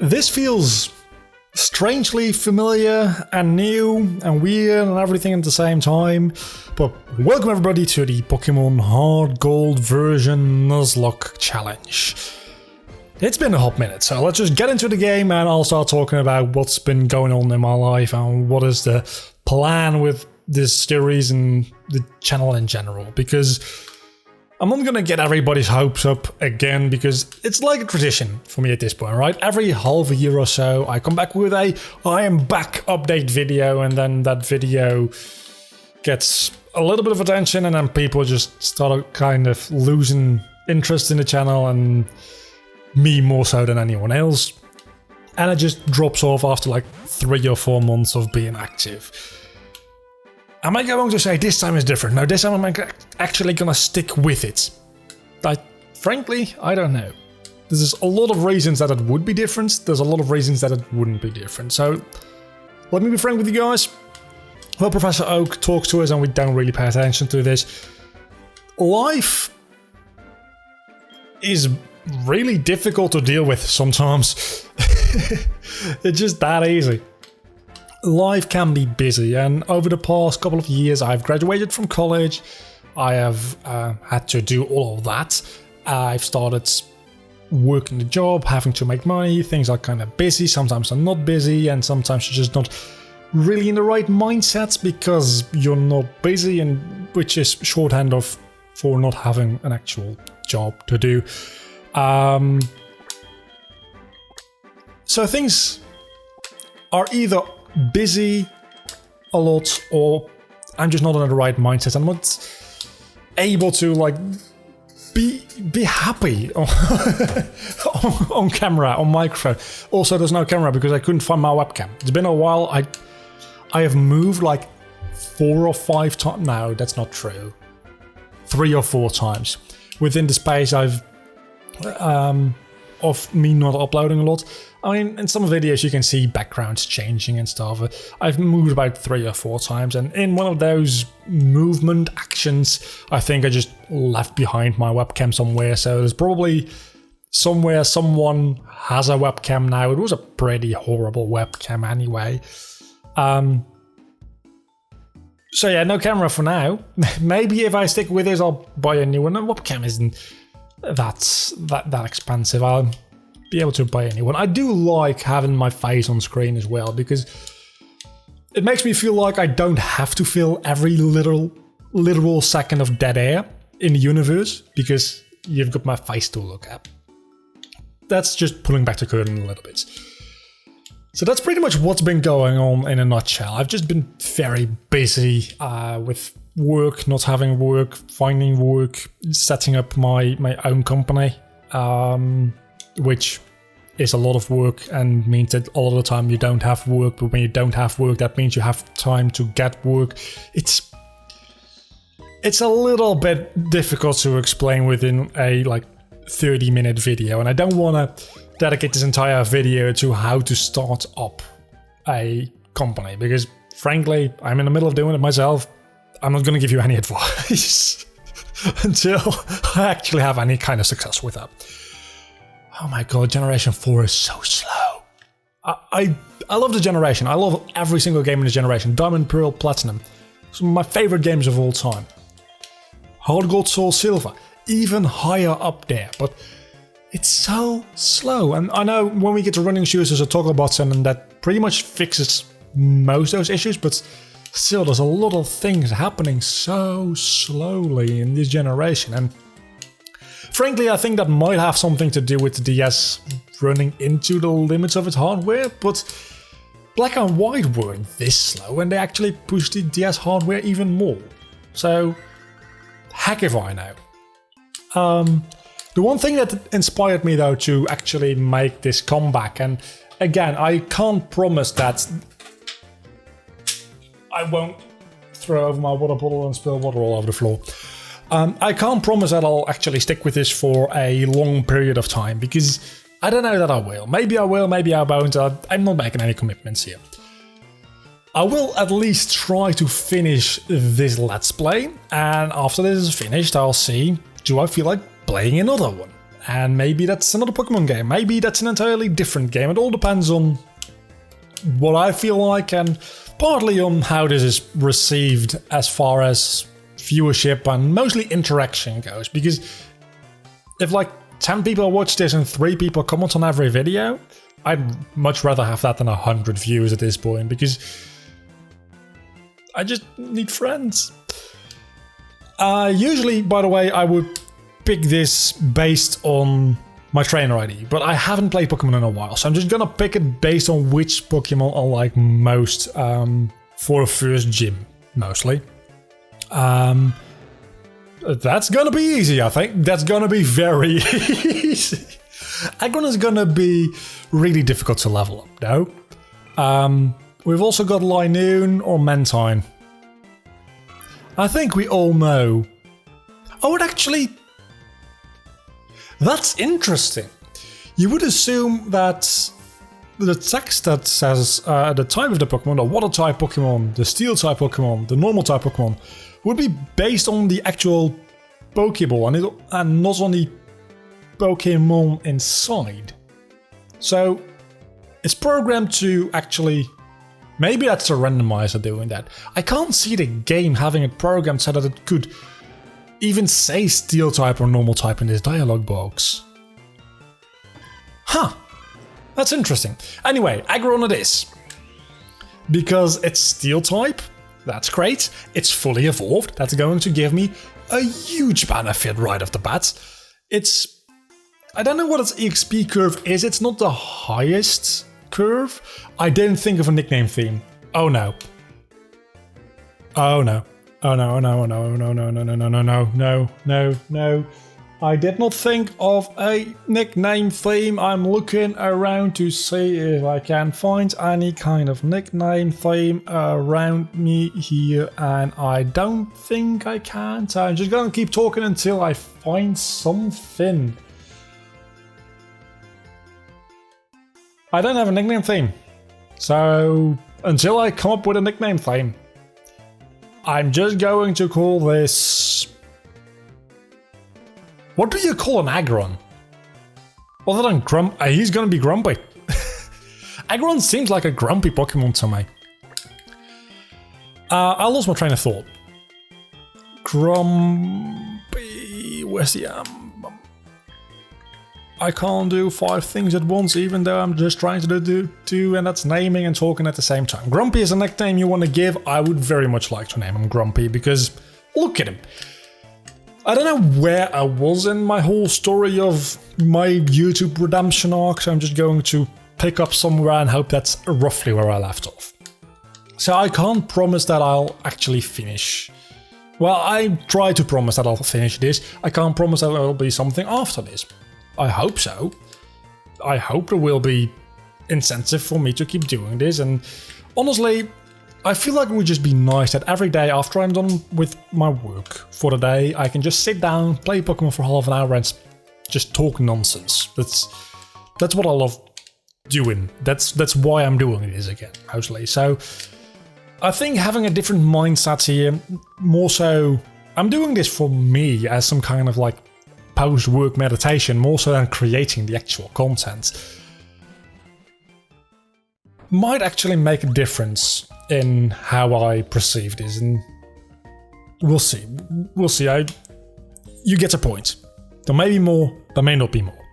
This feels strangely familiar and new and weird and everything at the same time, but welcome everybody to the Pokemon Hard Gold version Nuzlocke challenge. It's been a hot minute, so let's just get into the game and I'll start talking about what's been going on in my life and what is the plan with this series and the channel in general, because I'm not gonna get everybody's hopes up again, because it's like a tradition for me at this point, right? Every half a year or so, I come back with a I am back update video, and then that video gets a little bit of attention, and then people just start kind of losing interest in the channel, and me more so than anyone else. And it just drops off after like 3 or 4 months of being active. Am I going to say this time is different? No, this time I'm actually gonna stick with it. Frankly, I don't know. There's a lot of reasons that it would be different. There's a lot of reasons that it wouldn't be different. So, let me be frank with you guys. Well, Professor Oak talks to us and we don't really pay attention to this. Life is really difficult to deal with sometimes. It's just that easy. Life can be busy, and over the past couple of years I've graduated from college. I have had to do all of that. I've started working the job, having to make money. Things are kind of busy, sometimes I'm not busy, and sometimes you're just not really in the right mindset because you're not busy, and which is shorthand of for not having an actual job to do. So things are either busy a lot, or I'm just not in the right mindset. I'm not able to like be happy on camera, on microphone. Also, there's no camera because I couldn't find my webcam. It's been a while. I have moved like 4 or 5 times. No, that's not true. 3 or 4 times within the space I've of me not uploading a lot. I mean, in some videos you can see backgrounds changing and stuff. I've moved about 3 or 4 times, and in one of those movement actions, I think I just left behind my webcam somewhere. So there's probably somewhere someone has a webcam now. It was a pretty horrible webcam anyway. So yeah, no camera for now. Maybe if I stick with this, I'll buy a new one. The webcam isn't that expensive. I'll be able to buy a new one. I do like having my face on screen as well, because it makes me feel like I don't have to fill every literal second of dead air in the universe, because you've got my face to look at. That's just pulling back the curtain a little bit. So that's pretty much what's been going on in a nutshell. I've just been very busy with work, not having work, finding work, setting up my own company, which is a lot of work and means that a lot of the time you don't have work. But when you don't have work, that means you have time to get work. It's a little bit difficult to explain within a like 30-minute video, and I don't want to dedicate this entire video to how to start up a company, because frankly I'm in the middle of doing it myself. I'm not going to give you any advice until I actually have any kind of success with that. Oh my god, Generation 4 is so slow. I love the generation. I love every single game in the generation. Diamond, Pearl, Platinum. Some of my favorite games of all time. Hard Gold, Soul, Silver. Even higher up there. But it's so slow. And I know when we get to running shoes, there's a toggle button, and that pretty much fixes most of those issues, but still, there's a lot of things happening so slowly in this generation, and frankly, I think that might have something to do with the DS running into the limits of its hardware, but Black and White weren't this slow, and they actually pushed the DS hardware even more. So, heck if I know. The one thing that inspired me, though, to actually make this comeback, and again, I can't promise that I won't throw over my water bottle and spill water all over the floor. I can't promise that I'll actually stick with this for a long period of time, because I don't know that I will. Maybe I will, maybe I won't. I'm not making any commitments here. I will at least try to finish this Let's Play, and after this is finished, I'll see, do I feel like playing another one? And maybe that's another Pokemon game. Maybe that's an entirely different game. It all depends on what I feel like and partly on how this is received as far as viewership and mostly interaction goes. Because if like 10 people watch this and 3 people comment on every video, I'd much rather have that than 100 views at this point, because I just need friends. Usually, by the way, I would pick this based on my trainer ID, but I haven't played Pokemon in a while, so I'm just gonna pick it based on which Pokemon I like most for a first gym, mostly. That's gonna be easy, I think. That's gonna be very easy. Aggron is gonna be really difficult to level up, though. We've also got Linoon or Mentine. I think we all know. Oh, it actually... That's interesting. You would assume that the text that says the type of the Pokemon, the water type Pokemon, the steel type Pokemon, the normal type Pokemon, would be based on the actual Pokeball and not on the Pokemon inside. So it's programmed to actually... Maybe that's a randomizer doing that. I can't see the game having it programmed so that it could even say steel type or normal type in this dialog box. Huh. That's interesting. Anyway, Aggron it is. Because it's steel type, that's great. It's fully evolved, that's going to give me a huge benefit right off the bat. It's... I don't know what its EXP curve is, it's not the highest curve. I didn't think of a nickname theme. Oh no. Oh no. Oh no, oh no, oh no, oh no, no, no, no, no, no, no, no, no, no. I did not think of a nickname theme. I'm looking around to see if I can find any kind of nickname theme around me here, and I don't think I can. So I'm just gonna keep talking until I find something. I don't have a nickname theme. So until I come up with a nickname theme, I'm just going to call this... What do you call an Aggron? Other than he's gonna be grumpy. Aggron seems like a grumpy Pokemon to me. I lost my train of thought. Grumpy... Where's the... I can't do 5 things at once, even though I'm just trying to do 2, and that's naming and talking at the same time. Grumpy is a nickname you want to give. I would very much like to name him Grumpy, because look at him. I don't know where I was in my whole story of my YouTube redemption arc, so I'm just going to pick up somewhere and hope that's roughly where I left off. So I can't promise that I'll actually finish. Well, I try to promise that I'll finish this. I can't promise that there will be something after this. I hope so. I hope there will be incentive for me to keep doing this, and honestly, I feel like it would just be nice that every day after I'm done with my work for the day, I can just sit down, play Pokemon for half an hour and just talk nonsense. That's what I love doing. That's why I'm doing this again, mostly. So I think having a different mindset here, more so, I'm doing this for me as some kind of like post-work meditation, more so than creating the actual content, might actually make a difference in how I perceive this, and we'll see. We'll see. You get a point. There may be more, there may not be more.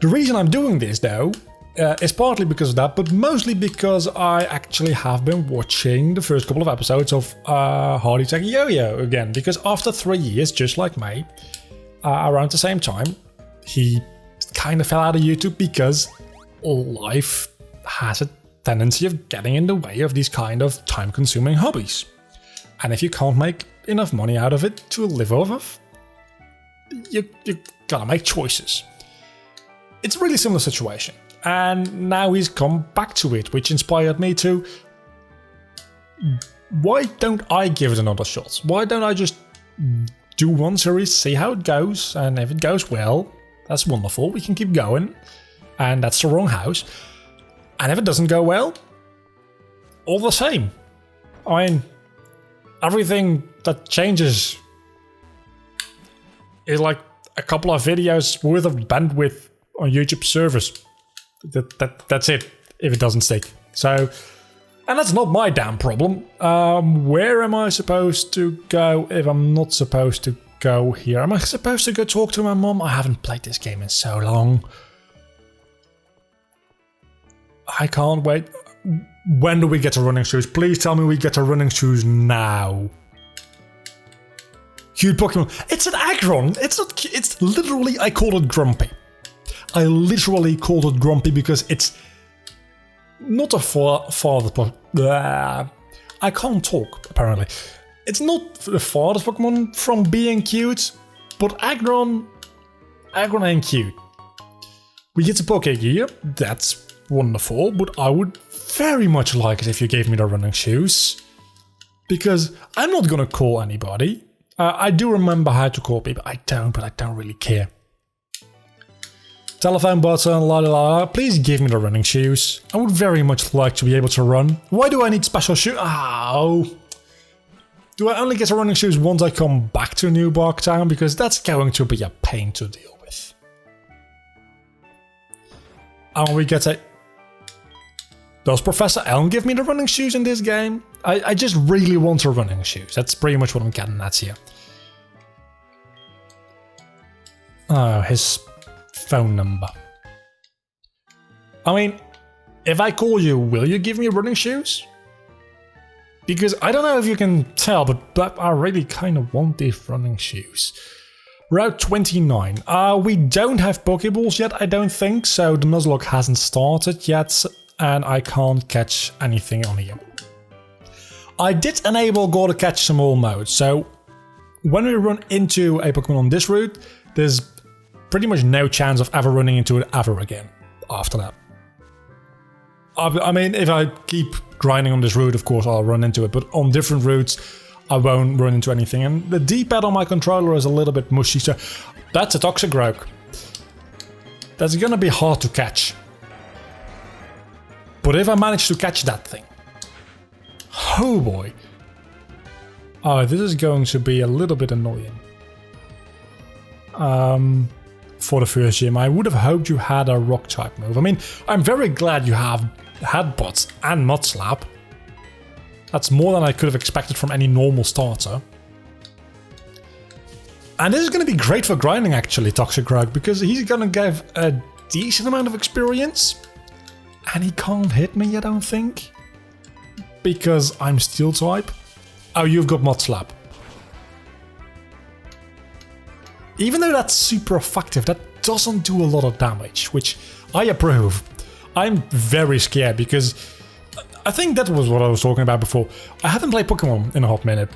The reason I'm doing this, though, is partly because of that, but mostly because I actually have been watching the first couple of episodes of Hardy Tech Yo-Yo again, because after 3 years, just like me, around the same time, he kind of fell out of YouTube because life has a tendency of getting in the way of these kind of time-consuming hobbies. And if you can't make enough money out of it to live off of, you gotta make choices. It's a really similar situation. And now he's come back to it, which inspired me to... Why don't I give it another shot? Why don't I just do one series, see how it goes, and if it goes well, that's wonderful, we can keep going, and that's the wrong house. And if it doesn't go well, all the same. I mean, everything that changes is like a couple of videos worth of bandwidth on YouTube servers. That's it, if it doesn't stick. So, and that's not my damn problem. Where am I supposed to go if I'm not supposed to go here? Am I supposed to go talk to my mom? I haven't played this game in so long. I can't wait. When do we get to running shoes? Please tell me we get to running shoes now. Cute Pokemon. It's an Aggron. It's not. It's literally. I called it Grumpy. I literally called it Grumpy because it's not a father. I can't talk apparently. It's not the farthest Pokemon from being cute, but Aggron ain't cute. We get a Pokegear. That's wonderful, but I would very much like it if you gave me the running shoes, because I'm not gonna call anybody. I do remember how to call people. I don't really care. Telephone button, la la la. Please give me the running shoes. I would very much like to be able to run. Why do I need special shoes? Ow. Do I only get the running shoes once I come back to New Bark Town? Because that's going to be a pain to deal with. And we get a... Does Professor Elm give me the running shoes in this game? I just really want the running shoes. That's pretty much what I'm getting at here. Oh, his phone number. I mean, if I call you, will you give me running shoes? Because I don't know if you can tell, but I really kind of want these running shoes. Route 29. We don't have Pokeballs yet, I don't think, so the Nuzlocke hasn't started yet, and I can't catch anything on here. I did enable Go to Catch Them All mode, so when we run into a Pokemon on this route, there's pretty much no chance of ever running into it ever again after that. I mean, if I keep grinding on this route, of course I'll run into it, but on different routes I won't run into anything. And the D-pad on my controller is a little bit mushy, so that's a Toxicroak. That's gonna be hard to catch. But if I manage to catch that thing, oh boy. Oh, this is going to be a little bit annoying. For the first gym, I would have hoped you had a rock type move. I mean, I'm very glad you have Headbutts and Mud Slap. That's more than I could have expected from any normal starter. And this is going to be great for grinding actually, Toxicroak, because he's going to give a decent amount of experience. And he can't hit me, I don't think. Because I'm Steel type. Oh, you've got Mud Slap. Even though that's super effective, that doesn't do a lot of damage, which I approve. I'm very scared because I think that was what I was talking about before. I haven't played Pokemon in a hot minute.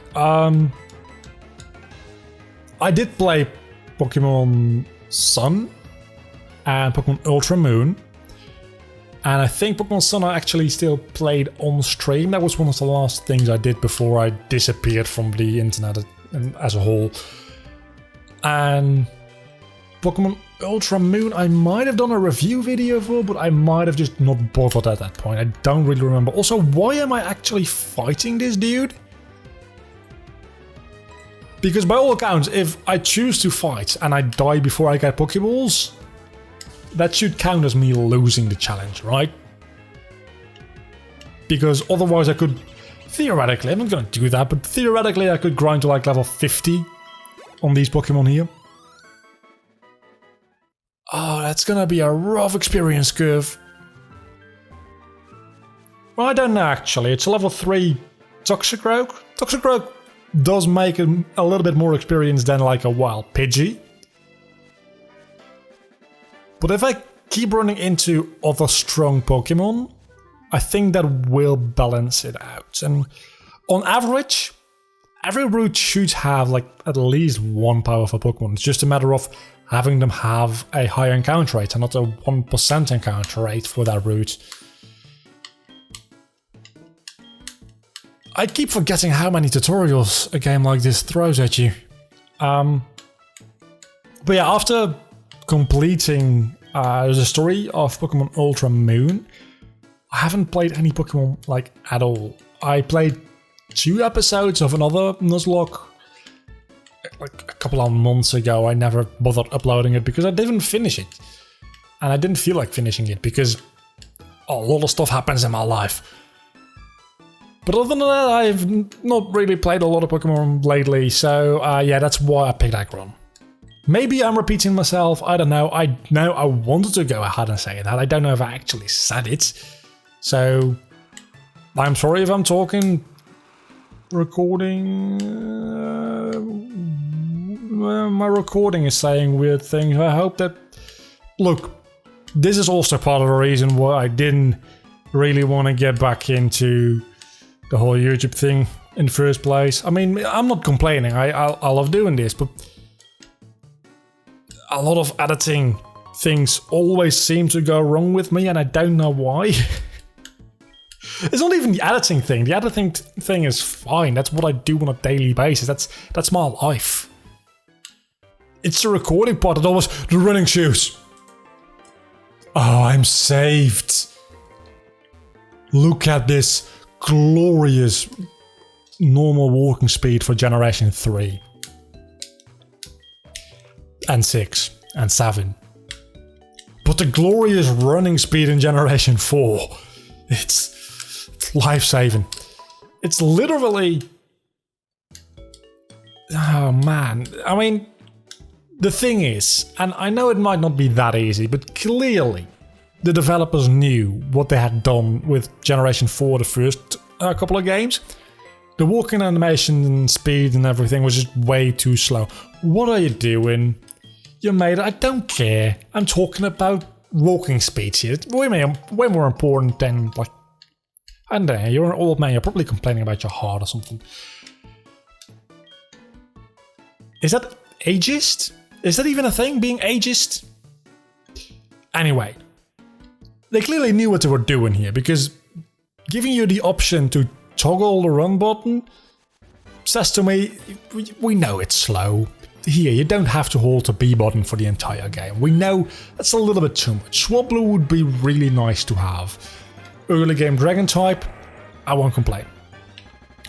I did play Pokemon Sun and Pokemon Ultra Moon. And I think Pokemon Sun I actually still played on stream. That was one of the last things I did before I disappeared from the internet as a whole. And Pokemon Ultra Moon I might have done a review video for, but I might have just not bothered at that point. I don't really remember. Also, why am I actually fighting this dude? Because by all accounts, if I choose to fight and I die before I get Pokeballs, that should count as me losing the challenge, right? Because otherwise I could, theoretically, I'm not going to do that, but theoretically I could grind to like level 50 on these Pokemon here. Oh, that's going to be a rough experience curve. Well, I don't know actually, it's a level 3 Toxicroak. Toxicroak does make a little bit more experience than like a wild Pidgey. But if I keep running into other strong Pokemon, I think that will balance it out. And on average, every route should have like at least one powerful Pokemon. It's just a matter of having them have a higher encounter rate and not a 1% encounter rate for that route. I keep forgetting how many tutorials a game like this throws at you. But yeah, after completing the story of Pokemon Ultra Moon, I haven't played any Pokemon like at all. I played 2 episodes of another Nuzlocke like a couple of months ago. I never bothered uploading it because I didn't finish it. And I didn't feel like finishing it because a lot of stuff happens in my life. But other than that, I've not really played a lot of Pokemon lately, so yeah, that's why I picked Aggron. Maybe I'm repeating myself, I don't know. I know I wanted to go ahead and say that. I don't know if I actually said it. So, I'm sorry if I'm talking... Recording... my recording is saying weird things. I hope that... Look, this is also part of the reason why I didn't really want to get back into the whole YouTube thing in the first place. I mean, I'm not complaining. I love doing this, but a lot of editing things always seem to go wrong with me, and I don't know why. It's not even the editing thing. The editing thing is fine. That's what I do on a daily basis. That's my life. It's the recording part that always... The running shoes. Oh, I'm saved. Look at this glorious normal walking speed for Generation 3. And 6. And 7. But the glorious running speed in Generation 4. It's life-saving. It's literally... Oh man. I mean, the thing is, and I know it might not be that easy, but clearly the developers knew what they had done with Generation 4, the first couple of games. The walking animation and speed and everything was just way too slow. What are you doing? You made it. I don't care. I'm talking about walking speeds here. It's way more important than, like, I don't know, you're an old man, you're probably complaining about your heart or something. Is that ageist? Is that even a thing, being ageist? Anyway, they clearly knew what they were doing here, because giving you the option to toggle the run button says to me, we know it's slow. Here, you don't have to hold the B button for the entire game. We know that's a little bit too much. Swablu would be really nice to have. Early game Dragon type, I won't complain.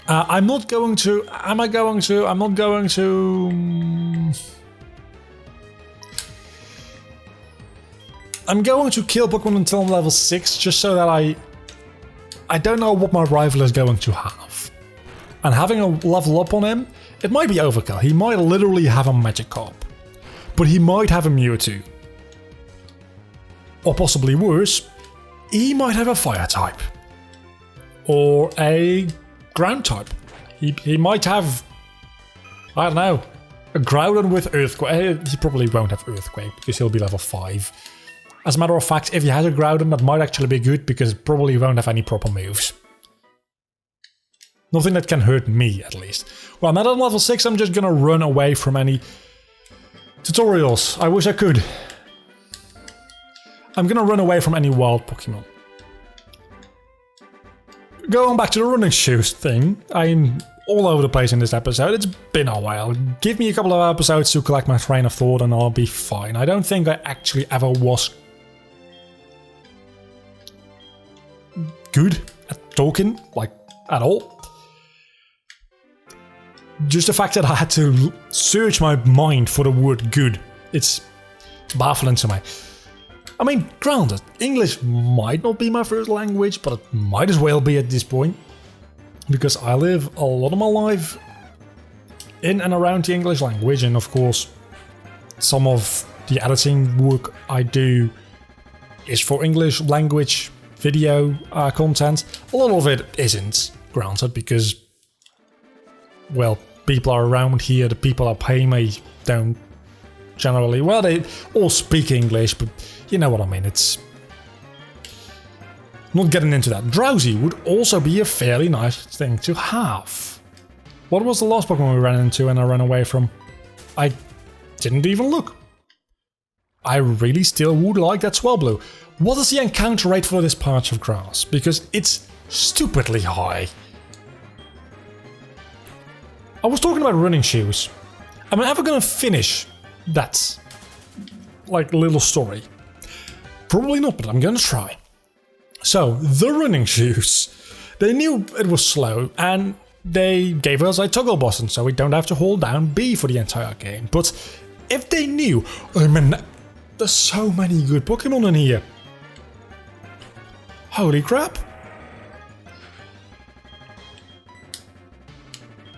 I'm not going to... Am I going to? I'm not going to... I'm going to kill Pokemon until level 6, just so that I don't know what my rival is going to have. And having a level up on him, it might be overkill. He might literally have a Magikarp. But he might have a Mewtwo. Or possibly worse, he might have a Fire type. Or a Ground type. He might have, I don't know, a Groudon with Earthquake. He probably won't have Earthquake because he'll be level 5. As a matter of fact, if he has a Groudon, that might actually be good because it probably won't have any proper moves. Nothing that can hurt me, at least. Well, now that I'm level 6, I'm just gonna run away from any tutorials. I wish I could. I'm gonna run away from any wild Pokemon. Going back to the running shoes thing, I'm all over the place in this episode. It's been a while. Give me a couple of episodes to collect my train of thought and I'll be fine. I don't think I actually ever was good at talking, like, at all. Just the fact that I had to search my mind for the word good, it's baffling to me. I mean, granted, English might not be my first language, but it might as well be at this point. Because I live a lot of my life in and around the English language, and of course, some of the editing work I do is for English language video content. A lot of it isn't, granted, because, well, people are around here, the people that pay me don't generally, well, they all speak English, but you know what I mean, it's not getting into that. Drowsy would also be a fairly nice thing to have. What was the last Pokemon we ran into and I ran away from? I didn't even look. I really still would like that Swablu. What is the encounter rate for this patch of grass? Because it's stupidly high. I was talking about running shoes. Am I ever gonna finish that, like, little story? Probably not, but I'm gonna try. So, the running shoes. They knew it was slow, and they gave us a toggle button, so we don't have to hold down B for the entire game. But if they knew, I mean, there's so many good Pokemon in here. Holy crap.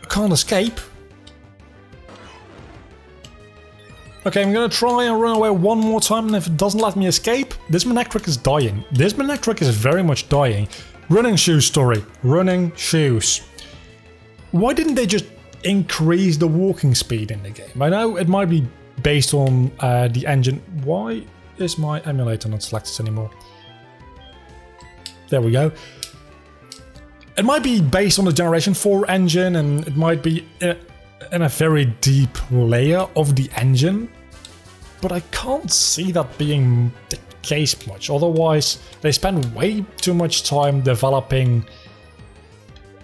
I can't escape. Okay, I'm gonna try and run away one more time, and if it doesn't let me escape, this Manectric is dying. This Manectric is very much dying. Running shoes story. Running shoes. Why didn't they just increase the walking speed in the game? I know it might be based on the engine. Why is my emulator not selected anymore? There we go. It might be based on the Generation 4 engine, and it might be in a very deep layer of the engine, but I can't see that being the case much. Otherwise, they spend way too much time developing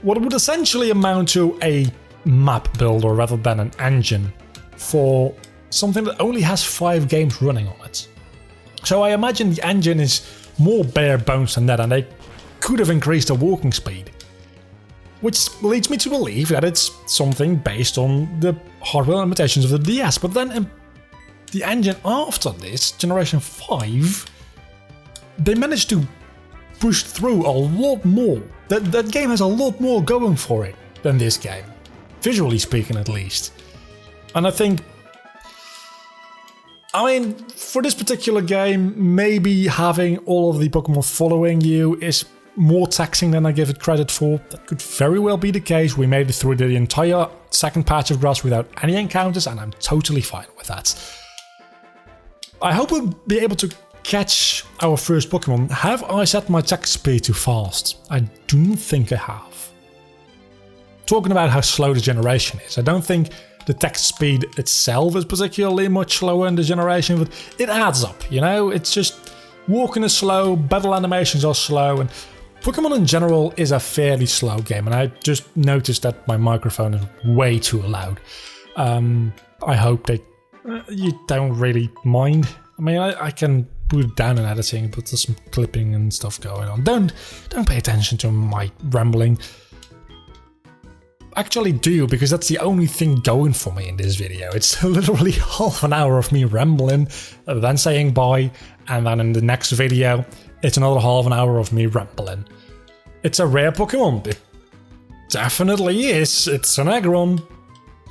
what would essentially amount to a map builder rather than an engine for something that only has 5 games running on it. So I imagine the engine is more bare bones than that, and they could have increased the walking speed. Which leads me to believe that it's something based on the hardware limitations of the DS. But then the engine after this, Generation 5, they managed to push through a lot more. That game has a lot more going for it than this game. Visually speaking, at least. And I think, I mean, for this particular game, maybe having all of the Pokemon following you is more taxing than I give it credit for. That could very well be the case. We made it through the entire second patch of grass without any encounters, and I'm totally fine with that. I hope we'll be able to catch our first Pokemon. Have I set my text speed too fast? I don't think I have. Talking about how slow the generation is, I don't think the text speed itself is particularly much slower in the generation, but it adds up, you know? It's just walking is slow, battle animations are slow, and Pokemon in general is a fairly slow game, and I just noticed that my microphone is way too loud. I hope that you don't really mind. I mean, I can put it down in editing, but there's some clipping and stuff going on. Don't pay attention to my rambling. Actually do, because that's the only thing going for me in this video. It's literally half an hour of me rambling, then saying bye, and then in the next video, it's another half an hour of me rambling. It's a rare Pokemon. It definitely is. It's an Aggron.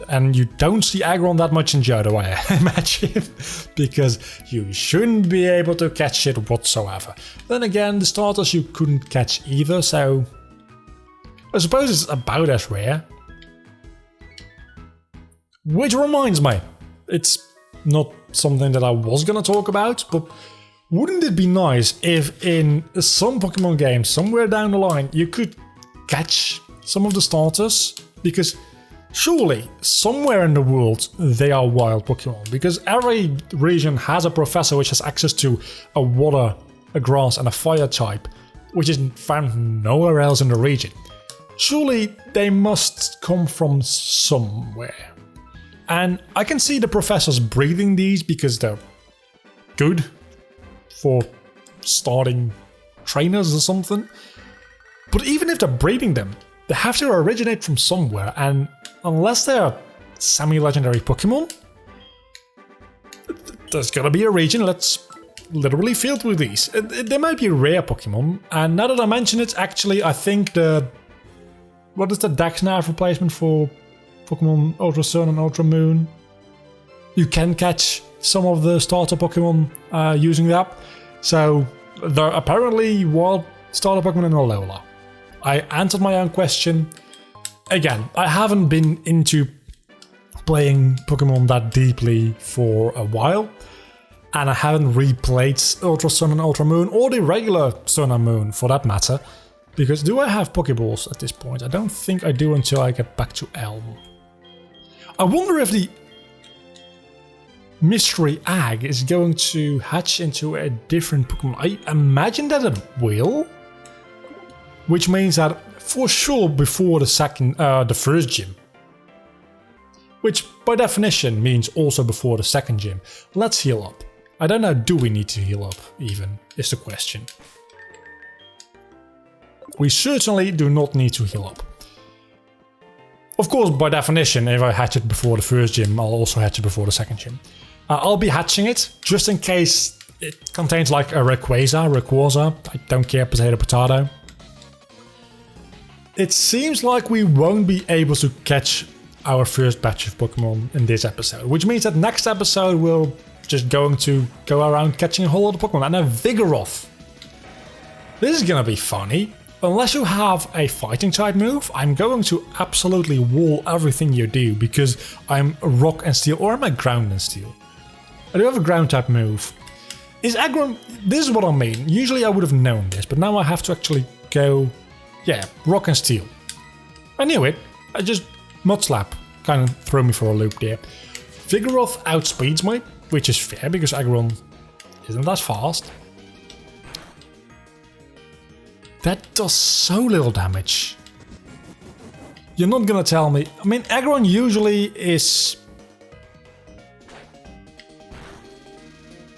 And you don't see Aggron that much in Johto, I imagine, because you shouldn't be able to catch it whatsoever. Then again, the starters you couldn't catch either, so I suppose it's about as rare. Which reminds me, it's not something that I was gonna talk about, but wouldn't it be nice if in some Pokemon games, somewhere down the line, you could catch some of the starters? Because surely, somewhere in the world, they are wild Pokemon. Because every region has a professor which has access to a water, a grass, and a fire type, which is found nowhere else in the region. Surely, they must come from somewhere. And I can see the professors breeding these because they're good for starting trainers or something. But even if they're breeding them, they have to originate from somewhere, and unless they're semi-legendary Pokemon, there's gonna be a region that's literally filled with these. They might be rare Pokemon, and now that I mention it, actually I think what is the Dex Nav replacement for Pokemon Ultra Sun and Ultra Moon? You can catch some of the starter Pokemon using that. So there are apparently wild starter Pokemon in Alola. I answered my own question. Again, I haven't been into playing Pokemon that deeply for a while, and I haven't replayed Ultra Sun and Ultra Moon, or the regular Sun and Moon for that matter, because do I have Pokeballs at this point? I don't think I do until I get back to Elm. I wonder if the Mystery Egg is going to hatch into a different Pokemon. I imagine that it will, which means that for sure before the first gym, which by definition means also before the second gym. Let's heal up. I don't know, do we need to heal up even, is the question. We certainly do not need to heal up. Of course, by definition, if I hatch it before the first gym, I'll also hatch it before the second gym. I'll be hatching it just in case it contains like a Rayquaza. I don't care, potato. It seems like we won't be able to catch our first batch of Pokemon in this episode, which means that next episode we're just going to go around catching a whole lot of Pokemon. And a Vigoroth. This is gonna be funny. Unless you have a fighting type move, I'm going to absolutely wall everything you do because I'm rock and steel, or am I ground and steel? I do have a ground type move. Is Aggron... This is what I mean. Usually I would have known this, but now I have to actually go... Yeah, rock and steel. I knew it. I just... Mud Slap kind of threw me for a loop there. Vigoroth outspeeds me, which is fair because Aggron isn't as fast. That does so little damage. You're not gonna tell me... I mean, Aggron usually is...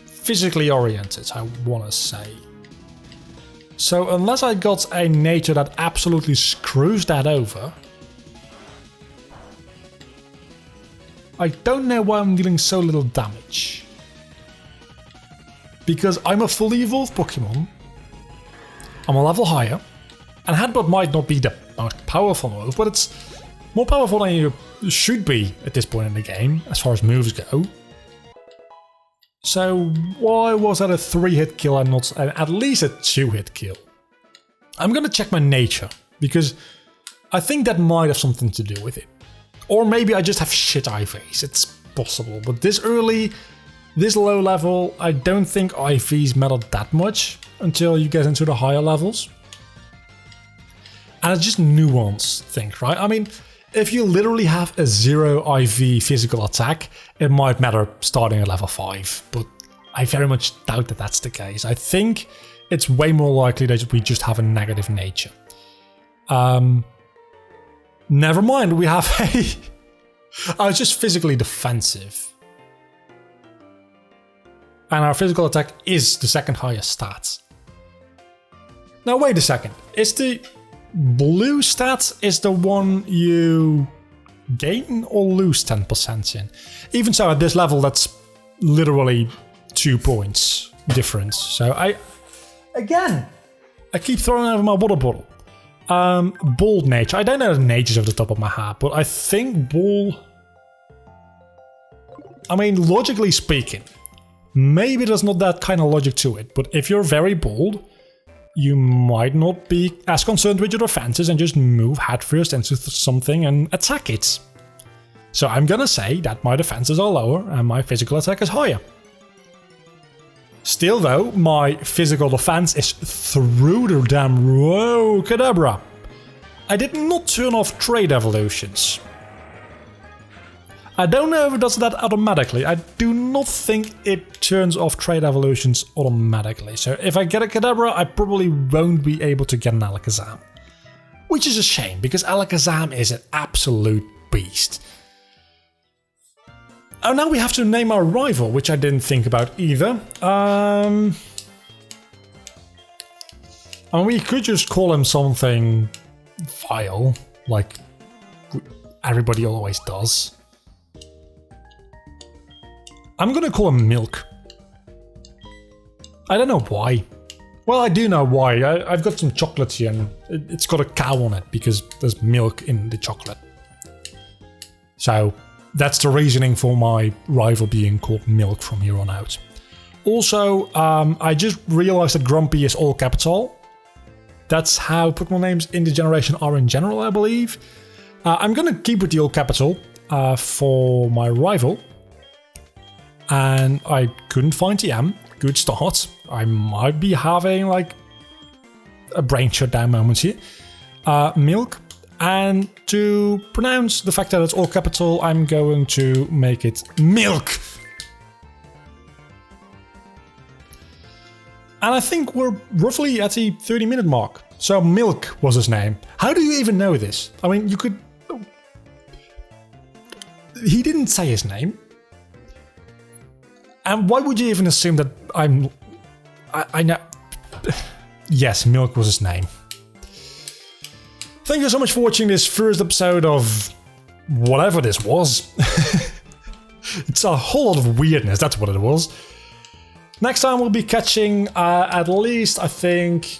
physically oriented, I wanna say. So unless I got a nature that absolutely screws that over... I don't know why I'm dealing so little damage. Because I'm a fully evolved Pokemon. I'm a level higher, and Headbutt might not be the most powerful move, but it's more powerful than you should be at this point in the game, as far as moves go. So why was that a 3-hit kill and not at least a 2-hit kill? I'm gonna check my nature, because I think that might have something to do with it. Or maybe I just have shit IVs, it's possible, but this early, this low level, I don't think IVs matter that much until you get into the higher levels. And it's just nuanced thing, right? I mean, if you literally have a 0 IV physical attack, it might matter starting at level 5, but I very much doubt that that's the case. I think it's way more likely that we just have a negative nature. Never mind, we have a... I was just physically defensive. And our physical attack is the second highest stats. Now wait a second, is the blue stats is the one you gain or lose 10% in? Even so, at this level that's literally 2 points difference. So I keep throwing over my water bottle. Bald nature, I don't know the natures off the top of my head, but I think ball... I mean, logically speaking, maybe there's not that kind of logic to it, but if you're very bold, you might not be as concerned with your defenses and just move headfirst into something and attack it. So I'm gonna say that my defenses are lower and my physical attack is higher. Still though, my physical defense is through the damn whoa Kadabra. I did not turn off trade evolutions. I don't know if it does that automatically. I do not think it turns off trade evolutions automatically. So if I get a Kadabra, I probably won't be able to get an Alakazam. Which is a shame, because Alakazam is an absolute beast. Oh, now we have to name our rival, which I didn't think about either. And we could just call him something vile, like everybody always does. I'm gonna call him Milk. I don't know why. Well, I do know why. I've got some chocolate here and it's got a cow on it because there's milk in the chocolate. So that's the reasoning for my rival being called Milk from here on out. Also, I just realized that Grumpy is all capital. That's how Pokemon names in this generation are in general, I believe. I'm gonna keep with the all capital for my rival. And I couldn't find TM. Good start. I might be having like a brain shutdown moment here. Milk. And to pronounce the fact that it's all capital, I'm going to make it Milk. And I think we're roughly at the 30-minute mark. So Milk was his name. How do you even know this? I mean, you could... He didn't say his name. And why would you even assume that I know... Yes, Milk was his name. Thank you so much for watching this first episode of whatever this was. It's a whole lot of weirdness, that's what it was. Next time we'll be catching at least, I think,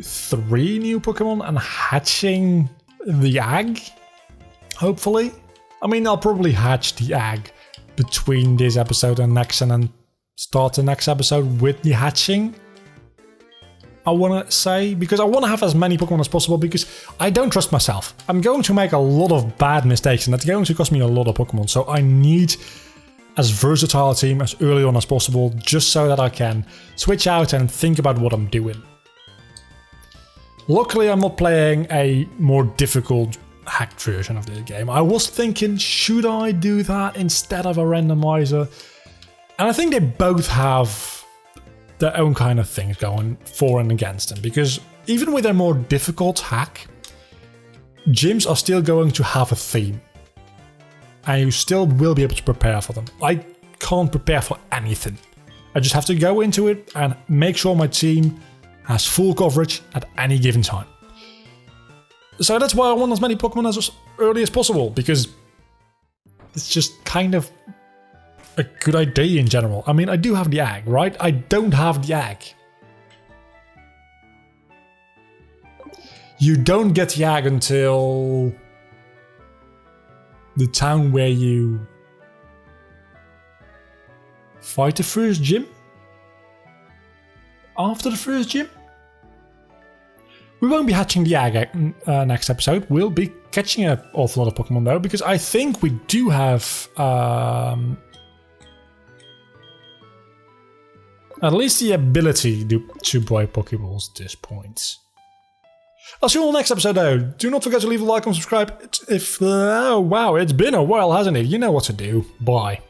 3 new Pokemon and hatching the egg, hopefully. I mean, I'll probably hatch the egg between this episode and next, and then start the next episode with the hatching, I want to say, because I want to have as many Pokemon as possible, because I don't trust myself. I'm going to make a lot of bad mistakes, and that's going to cost me a lot of Pokemon, so I need as versatile a team as early on as possible, just so that I can switch out and think about what I'm doing. Luckily, I'm not playing a more difficult hacked version of this game. I was thinking, should I do that instead of a randomizer? And I think they both have their own kind of things going for and against them, because even with a more difficult hack, gyms are still going to have a theme, and you still will be able to prepare for them. I can't prepare for anything. I just have to go into it and make sure my team has full coverage at any given time. So that's why I want as many Pokemon as early as possible, because it's just kind of a good idea in general. I mean, I do have the egg, right? I don't have the egg. You don't get the egg until the town where you fight the first gym? After the first gym? We won't be hatching the egg next episode. We'll be catching an awful lot of Pokemon though, because I think we do have at least the ability to buy Pokeballs at this point. I'll see you on the next episode though. Do not forget to leave a like and subscribe if... oh wow, it's been a while, hasn't it? You know what to do. Bye.